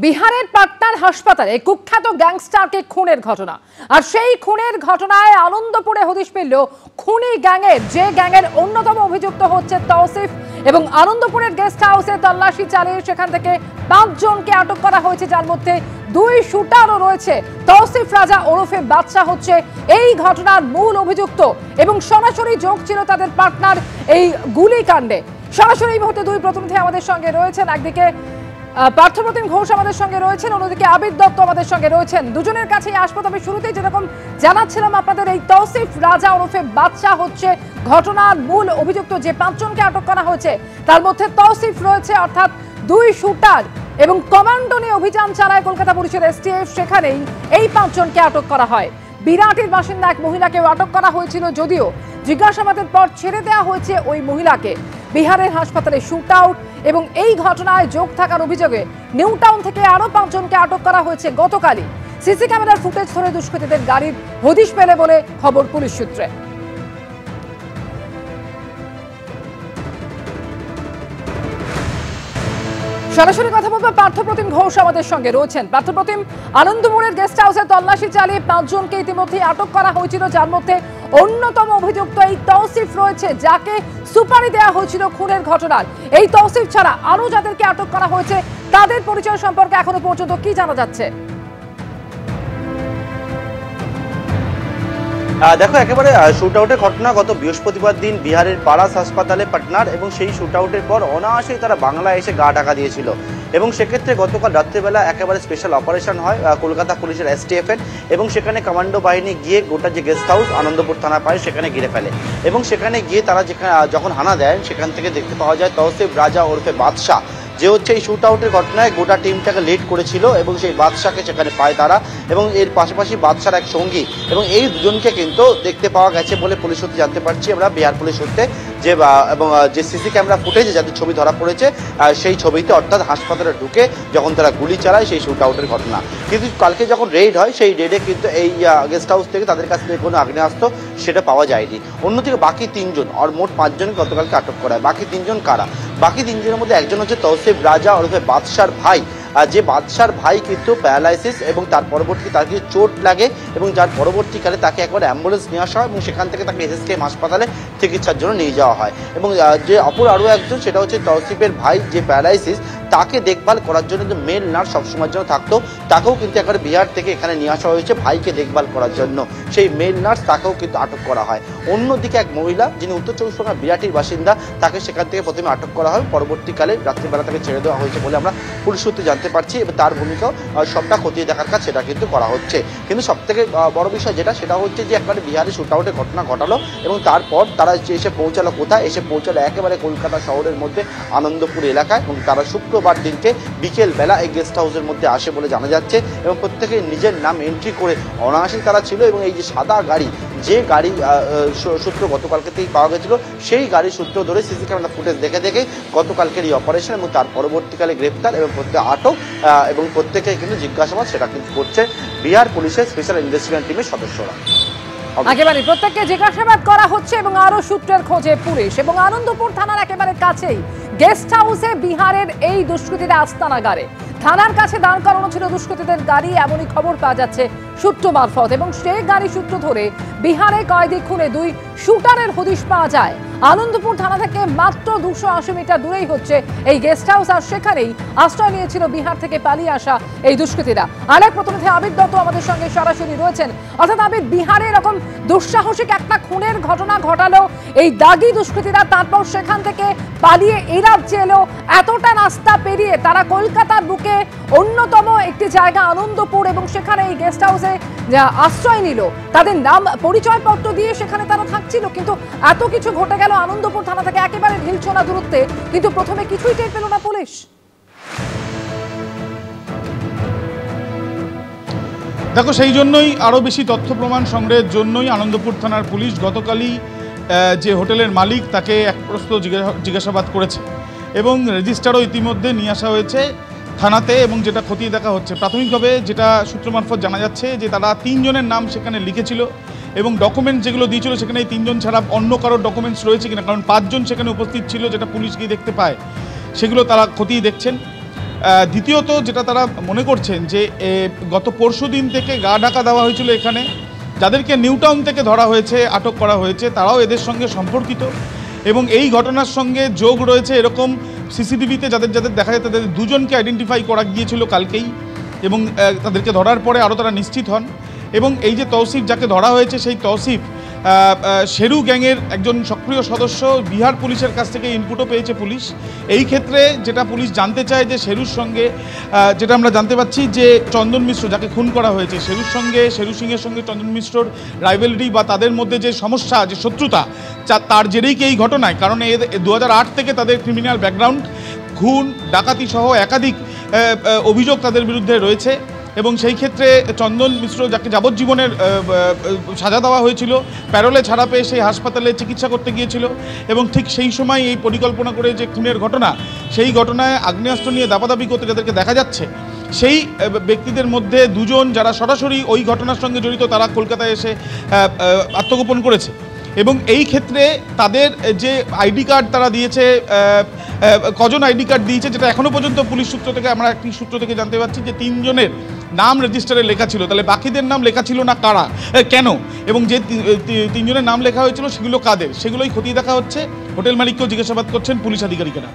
বিহারের পাটনার হাসপাতালে কুখ্যাত গ্যাংস্টারকে খুনের ঘটনা, আর সেই খুনের ঘটনায় আনন্দপুরে হদিশ মিলল খুনি গ্যাংয়ের অন্যতম অভিযুক্ত হচ্ছে তৌসিফ। এবং আনন্দপুরের গেস্ট হাউসে তল্লাশি চালিয়ে সেখান থেকে 5 জনকে আটক করা হয়েছে, যার মধ্যে 2 শুটারও রয়েছে। তৌসিফ রাজা ওরফে বাদশা হচ্ছে এই ঘটনার মূল অভিযুক্ত এবং সরাসরি যোগ ছিল তাদের পার্টনার এই গুলিকাণ্ডে। সরাসরি এই মুহূর্তে 2 প্রতিনিধি আমাদের সঙ্গে রয়েছেন। একদিকে পার্থপ্রতিম ঘোষ আমাদের সঙ্গে রয়েছেন, অন্যদিকে আবির দত্ত আমাদের সঙ্গে রয়েছেন। দুজনের কাছেই আসবো, তবে শুরুতেই যেরকম জানাচ্ছিলাম আপনাদের, এই তৌসিফ রাজা ওরফে বাদশা হচ্ছে ঘটনার মূল অভিযুক্ত। যে 5 জনকে আটক করা হয়েছে তার মধ্যে তৌসিফ রয়েছে, অর্থাৎ 2 শুটার এবং কমান্ডো নিয়ে অভিযান চালায় কলকাতা পুলিশের STF। সেখানেই এই 5 জনকে আটক করা হয়। বিরাটির বাসিন্দা এক মহিলাকেও আটক করা হয়েছিল, যদিও জিজ্ঞাসাবাদের পর ছেড়ে দেওয়া হয়েছে ওই মহিলাকে। বিহারের হাসপাতালে শুট আউট এবং এই ঘটনায় যোগ থাকার অভিযোগে নিউ টাউন থেকে আরো 5 জনকে আটক করা হয়েছে গতকালই। সিসি ক্যামেরার ফুটেজ ধরে দুষ্কৃতীদের গাড়ির হদিশ পেলে বলে খবর পুলিশ সূত্রে। সরাসরি কথা বলবো, পার্থপ্রতিম ঘোষ আমাদের সঙ্গে রয়েছেন। পার্থপ্রতিম, আনন্দপুরের গেস্ট হাউসে তল্লাশি চালিয়ে 5 জনকে ইতিমধ্যে আটক করা হয়েছিল, যার মধ্যে অন্যতম অভিযুক্ত এই তৌসিফ রয়েছে, যাকে সুপারি দেওয়া হয়েছিল খুনের ঘটনার। এই তৌসিফ ছাড়া আরো যাদেরকে আটক করা হয়েছে তাদের পরিচয় সম্পর্কে এখনো পর্যন্ত কি জানা যাচ্ছে? দেখো, একেবারে শুট আউটের ঘটনা গত বৃহস্পতিবার দিন বিহারের পারাস হাসপাতালে পাটনার, এবং সেই শুট আউটের পর অনায়াসেই তারা বাংলায় এসে গা ঢাকা দিয়েছিল। এবং সেক্ষেত্রে গতকাল রাত্রেবেলা একেবারে স্পেশাল অপারেশন হয় কলকাতা পুলিশের STF এর, এবং সেখানে কমান্ডো বাহিনী গিয়ে গোটা যে গেস্ট হাউস আনন্দপুর থানা পায় সেখানে ঘিরে ফেলে। এবং সেখানে গিয়ে তারা যখন হানা দেয়, সেখান থেকে দেখতে পাওয়া যায় তৌসিফ রাজা ওরফে বাদশা, যে হচ্ছে এই শুট আউটের ঘটনায় গোটা টিমটাকে লিড করেছিল, এবং সেই বাদশাকে সেখানে পায় তারা। এবং এর পাশাপাশি বাদশার এক সঙ্গী, এবং এই দুজনকে কিন্তু দেখতে পাওয়া গেছে বলে পুলিশ সূত্রে জানতে পারছি আমরা, বিহার পুলিশ সূত্রে, যে এবং যে সিসি ক্যামেরা ফুটেজে যাদের ছবি ধরা পড়েছে সেই ছবিতে, অর্থাৎ হাসপাতালে ঢুকে যখন তারা গুলি চালায় সেই শুট আউটের ঘটনা। কিন্তু কালকে যখন রেড হয়, সেই রেডে কিন্তু এই গেস্ট হাউস থেকে তাদের কাছ থেকে কোনো আগ্নেয়াস্ত্র সেটা পাওয়া যায়নি। অন্যদিকে বাকি 3 জন, আর মোট 5 জন গতকালকে আটক করা হয়। বাকি 3 জন কারা? বাকি 3 জনের মধ্যে একজন হচ্ছে তৌসিফ রাজা ওরফে বাদশার ভাই, যে বাদশার ভাই কিন্তু প্যারালাইসিস, এবং তার পরবর্তী তার কিছু চোট লাগে, এবং যার পরবর্তীকালে তাকে একবার অ্যাম্বুলেন্স নিয়ে আসা হয়, এবং সেখান থেকে তাকে SSKM হাসপাতালে চিকিৎসার জন্য নিয়ে যাওয়া হয়। এবং যে অপর আরও একজন, সেটা হচ্ছে তৌসিফের ভাই যে প্যারালাইসিস, তাকে দেখভাল করার জন্য যে মেল নার্স সবসময়ের জন্য থাকতো, তাকেও কিন্তু একবার বিহার থেকে এখানে নিয়ে আসা হয়েছে ভাইকে দেখভাল করার জন্য। সেই মেল নার্স, তাকেও কিন্তু আটক করা হয়। অন্যদিকে এক মহিলা, যিনি উত্তর 24 পরগনার বিরাটির বাসিন্দা, তাকে সেখান থেকে প্রথমে আটক করা হয়, পরবর্তীকালে রাত্রিবেলা তাকে ছেড়ে দেওয়া হয়েছে বলে আমরা পুলিশ সূত্রে জানতে পারছি। এবং তার ভূমিকাও সবটা খতিয়ে দেখার কাজ সেটা কিন্তু করা হচ্ছে। কিন্তু সবথেকে বড় বিষয় যেটা, সেটা হচ্ছে যে একবারে বিহারে শুট আউটের ঘটনা ঘটালো, এবং তারপর তারা এসে পৌঁছালো কোথায়? এসে পৌঁছালো একেবারে কলকাতা শহরের মধ্যে আনন্দপুর এলাকায়, এবং তারা শুক্রবার দিনকে বিকেল বেলা এই গেস্ট হাউসের মধ্যে আসে বলে জানা যাচ্ছে। এবং প্রত্যেকে নিজের নাম এন্ট্রি করে অনায়াসেই তারা ছিল। এবং এই যে সাদা গাড়ি, যে গাড়ি সূত্র গতকালকেতেই পাওয়া গেছিল, সেই গাড়ির সূত্র ধরে সিসি ক্যামেরা ফুটেজ দেখে গতকালকের এই অপারেশন, এবং তার পরবর্তীকালে গ্রেপ্তার এবং প্রত্যেকে আটক, এবং প্রত্যেকে কিন্তু জিজ্ঞাসাবাদ সেটা কিন্তু করছে বিহার পুলিশের স্পেশাল ইনভেস্টিগেশন টিমের সদস্যরা। একেবারে প্রত্যেককে জিজ্ঞাসাবাদ করা হচ্ছে এবং আরো সূত্রের খোঁজে পুলিশ। এবং আনন্দপুর থানার একেবারে কাছেই গেস্ট হাউসে বিহারের এই দুষ্কৃতীরা আস্তানাগারে, থানার কাছে দাঁড় করানো ছিল দুষ্কৃতীদের গাড়ি, এমনই খবর পাওয়া যাচ্ছে সূত্র মারফত। এবং সেই গাড়ি সূত্র ধরে বিহারে কয়েদি খুনে 2 শুটারের হদিশ পাওয়া যায়। আনন্দপুর থানা থেকে মাত্র 280 মিটার দূরেই হচ্ছে এই গেস্ট হাউস, আর সেখানেই আশ্রয় নিয়েছিল বিহার থেকে পালিয়ে আসা এই দুষ্কৃতীরা। আরেক প্রতিনিধি আবির দত্ত আমাদের সঙ্গে সরাসরি রয়েছেন। অর্থাৎ আবির, বিহারে এরকম দুঃসাহসিক একটা খুনের ঘটনা ঘটালো এই দাগি দুষ্কৃতীরা, তারপর সেখান থেকে পালিয়ে এই রাজ্যে এলো, এতটা রাস্তা পেরিয়ে তারা কলকাতার বুকে অন্যতম একটি জায়গা আনন্দপুর, এবং সেখানে এই গেস্ট হাউসে আশ্রয় নিল। তাদের নাম পরিচয়পত্র দিয়ে সেখানে তারা থাকছিল, কিন্তু এত কিছু ঘটে গেল আনন্দপুর থানা থেকে একেবারে ঢিলছোনা দূরত্বে, কিন্তু প্রথমে কিছুই টের পেল না পুলিশ। দেখো, সেই জন্যই আরও বেশি তথ্য প্রমাণ সংগ্রহের জন্যই আনন্দপুর থানার পুলিশ গতকালই যে হোটেলের মালিক, তাকে এক প্রশ্ন জিজ্ঞাসাবাদ করেছে, এবং রেজিস্টারও ইতিমধ্যে নিয়ে আসা হয়েছে থানাতে। এবং যেটা খতিয়ে দেখা হচ্ছে, প্রাথমিকভাবে যেটা সূত্র মারফত জানা যাচ্ছে, যে তারা 3 জনের নাম সেখানে লিখেছিল, এবং ডকুমেন্ট যেগুলো দিয়েছিল সেখানে এই 3 জন ছাড়া অন্য কারোর ডকুমেন্টস রয়েছে কিনা, কারণ 5 জন সেখানে উপস্থিত ছিল, যেটা পুলিশ গিয়ে দেখতে পায়, সেগুলো তারা খতিয়ে দেখছেন। দ্বিতীয়ত যেটা তারা মনে করছেন যে গত পরশুদিন থেকে গা ঢাকা দেওয়া হয়েছিল এখানে, যাদেরকে নিউটাউন থেকে ধরা হয়েছে, আটক করা হয়েছে, তারাও এদের সঙ্গে সম্পর্কিত এবং এই ঘটনার সঙ্গে যোগ রয়েছে এরকম সিসিটিভিতে যাদের দেখা যায় তাদের দুজনকে আইডেন্টিফাই করা গিয়েছিল কালকেই এবং তাদেরকে ধরার পরে আরও তারা নিশ্চিত হন। এবং এই যে তৌসিফ যাকে ধরা হয়েছে, সেই তৌসিফ শেরু গ্যাংয়ের একজন সক্রিয় সদস্য। বিহার পুলিশের কাছ থেকে ইনপুটও পেয়েছে পুলিশ। এই ক্ষেত্রে যেটা পুলিশ জানতে চায় যে শেরুর সঙ্গে যেটা আমরা জানতে পাচ্ছি যে চন্দন মিশ্র যাকে খুন করা হয়েছে, শেরু সিংয়ের সঙ্গে চন্দন মিশ্রর রাইভেলরি বা তাদের মধ্যে যে সমস্যা, যে শত্রুতা, তার জেরেই কি এই ঘটনায়, কারণ 2008 থেকে তাদের ক্রিমিনাল ব্যাকগ্রাউন্ড, খুন, ডাকাতি সহ একাধিক অভিযোগ তাদের বিরুদ্ধে রয়েছে। এবং সেই ক্ষেত্রে চন্দন মিশ্র যাকে যাবজ্জীবনের সাজা দেওয়া হয়েছিল, প্যারোলে ছাড়া পেয়ে সেই হাসপাতালে চিকিৎসা করতে গিয়েছিল এবং ঠিক সেই সময় এই পরিকল্পনা করে যে খুনের ঘটনা, সেই ঘটনায় আগ্নেয়াস্ত্র নিয়ে দাপাদাপি করতে যাদেরকে দেখা যাচ্ছে, সেই ব্যক্তিদের মধ্যে দুজন যারা সরাসরি ওই ঘটনার সঙ্গে জড়িত, তারা কলকাতায় এসে আত্মগোপন করেছে। এবং এই ক্ষেত্রে তাদের যে আইডি কার্ড তারা দিয়েছে, কজন আইডি কার্ড দিয়েছে, যেটা এখনও পর্যন্ত পুলিশ সূত্র থেকে, আমরা একটি সূত্র থেকে জানতে পারছি যে 3 জনের নাম রেজিস্টারে লেখা ছিল, তাহলে বাকিদের নাম লেখা ছিল না কারা, কেন, এবং যে 3 জনের নাম লেখা হয়েছিল সেগুলো কাদের, সেগুলোই খতিয়ে দেখা হচ্ছে। হোটেল মালিককেও জিজ্ঞাসাবাদ করছেন পুলিশ আধিকারিকেরা।